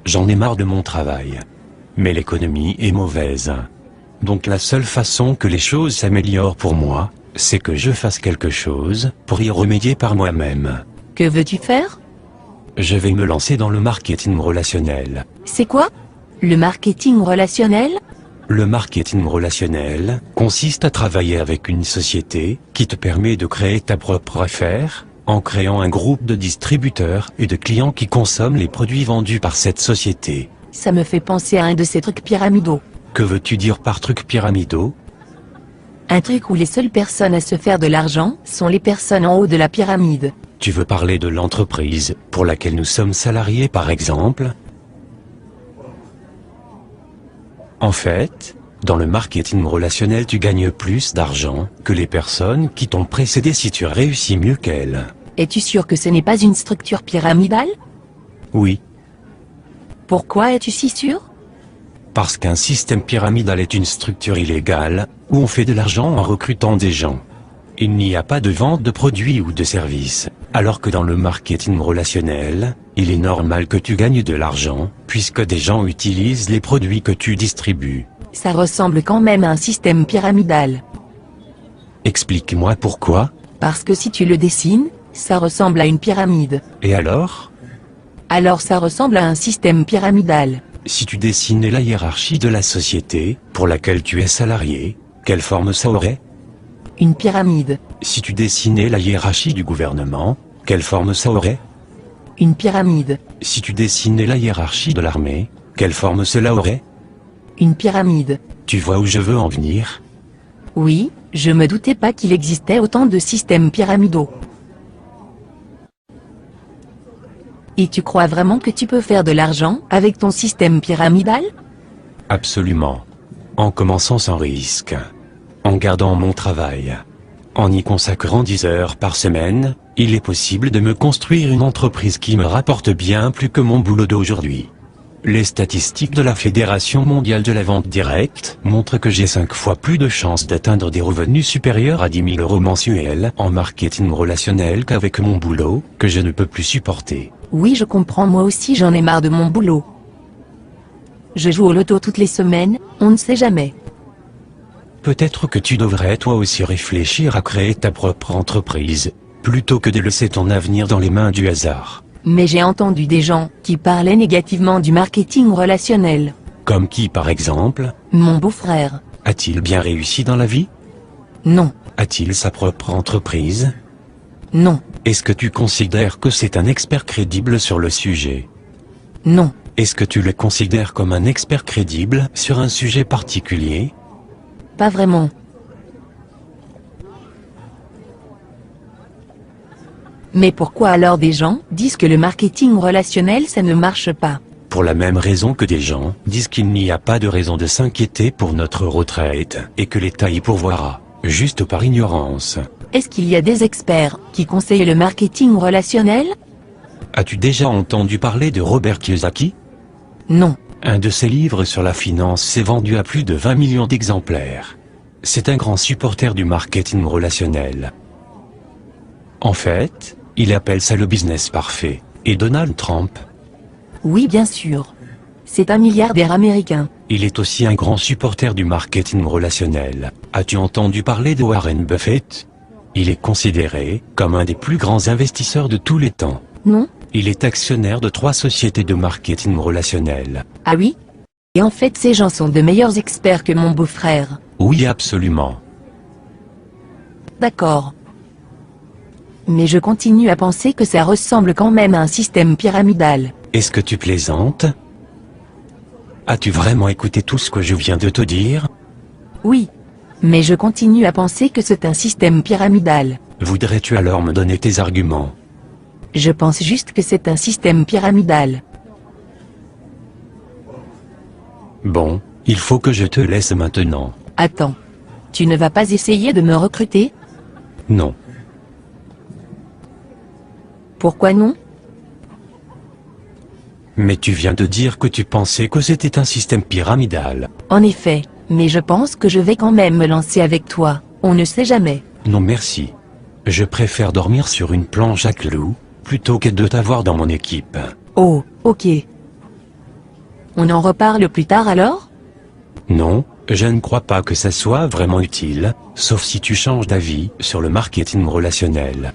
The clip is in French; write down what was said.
J'en ai marre de mon travail. Mais l'économie est mauvaise. Donc la seule façon que les choses s'améliorent pour moi, c'est que je fasse quelque chose pour y remédier par moi-même. Que veux-tu faire? Je vais me lancer dans le marketing relationnel. C'est quoi? Le marketing relationnel? Le marketing relationnel consiste à travailler avec une société qui te permet de créer ta propre affaire, en créant un groupe de distributeurs et de clients qui consomment les produits vendus par cette société. Ça me fait penser à un de ces trucs pyramidaux. Que veux-tu dire par trucs pyramidaux? Un truc où les seules personnes à se faire de l'argent sont les personnes en haut de la pyramide. Tu veux parler de l'entreprise pour laquelle nous sommes salariés par exemple? En fait, dans le marketing relationnel tu gagnes plus d'argent que les personnes qui t'ont précédé si tu réussis mieux qu'elles. Es-tu sûr que ce n'est pas une structure pyramidale? Oui, Pourquoi es-tu si sûr? parce qu'un système pyramidal est une structure illégale, où on fait de l'argent en recrutant des gens. Il n'y a pas de vente de produits ou de services, alors que dans le marketing relationnel, il est normal que tu gagnes de l'argent, puisque des gens utilisent les produits que tu distribues. Ça ressemble quand même à un système pyramidal. Explique-moi pourquoi, Parce que si tu le dessines, ça ressemble à une pyramide. et alors? Alors ça ressemble à un système pyramidal. Si tu dessinais la hiérarchie de la société, pour laquelle tu es salarié, quelle forme ça aurait? Une pyramide. Si tu dessinais la hiérarchie du gouvernement, quelle forme ça aurait? Une pyramide. Si tu dessinais la hiérarchie de l'armée, quelle forme cela aurait? Une pyramide. Tu vois où je veux en venir? Oui, je me doutais pas qu'il existait autant de systèmes pyramidaux. Et tu crois vraiment que tu peux faire de l'argent avec ton système pyramidal? Absolument. En commençant sans risque. En gardant mon travail. En y consacrant 10 heures par semaine, il est possible de me construire une entreprise qui me rapporte bien plus que mon boulot d'aujourd'hui. Les statistiques de la Fédération mondiale de la vente directe montrent que j'ai 5 fois plus de chances d'atteindre des revenus supérieurs à 10 000 € mensuels en marketing relationnel qu'avec mon boulot, que je ne peux plus supporter. Oui, je comprends, moi aussi j'en ai marre de mon boulot. Je joue au loto toutes les semaines, on ne sait jamais. Peut-être que tu devrais toi aussi réfléchir à créer ta propre entreprise, plutôt que de laisser ton avenir dans les mains du hasard. Mais j'ai entendu des gens qui parlaient négativement du marketing relationnel. Comme qui par exemple? Mon beau-frère. A-t-il bien réussi dans la vie? Non, A-t-il sa propre entreprise? non, Est-ce que tu considères que c'est un expert crédible sur le sujet? non, Est-ce que tu le considères comme un expert crédible sur un sujet particulier? pas vraiment. Mais pourquoi alors des gens disent que le marketing relationnel ça ne marche pas? Pour la même raison que des gens disent qu'il n'y a pas de raison de s'inquiéter pour notre retraite, et que l'État y pourvoira, juste par ignorance. Est-ce qu'il y a des experts qui conseillent le marketing relationnel? As-tu déjà entendu parler de Robert Kiyosaki? Non. Un de ses livres sur la finance s'est vendu à plus de 20 millions d'exemplaires. C'est un grand supporter du marketing relationnel. En fait, il appelle ça le business parfait. Et Donald Trump? Oui, bien sûr. C'est un milliardaire américain. Il est aussi un grand supporter du marketing relationnel. As-tu entendu parler de Warren Buffett? Il est considéré comme un des plus grands investisseurs de tous les temps. Non? Il est actionnaire de 3 sociétés de marketing relationnel. Ah oui? Et en fait ces gens sont de meilleurs experts que mon beau-frère. Oui, absolument. D'accord. Mais je continue à penser que ça ressemble quand même à un système pyramidal. Est-ce que tu plaisantes? As-tu vraiment écouté tout ce que je viens de te dire? Oui. Mais je continue à penser que c'est un système pyramidal. Voudrais-tu alors me donner tes arguments? Je pense juste que c'est un système pyramidal. Bon, il faut que je te laisse maintenant. Attends. Tu ne vas pas essayer de me recruter? Non. Pourquoi non? Mais tu viens de dire que tu pensais que c'était un système pyramidal. En effet, mais je pense que je vais quand même me lancer avec toi. On ne sait jamais. Non merci. Je préfère dormir sur une planche à clous, plutôt que de t'avoir dans mon équipe. Oh, ok. On en reparle plus tard alors? Non, je ne crois pas que ça soit vraiment utile, sauf si tu changes d'avis sur le marketing relationnel.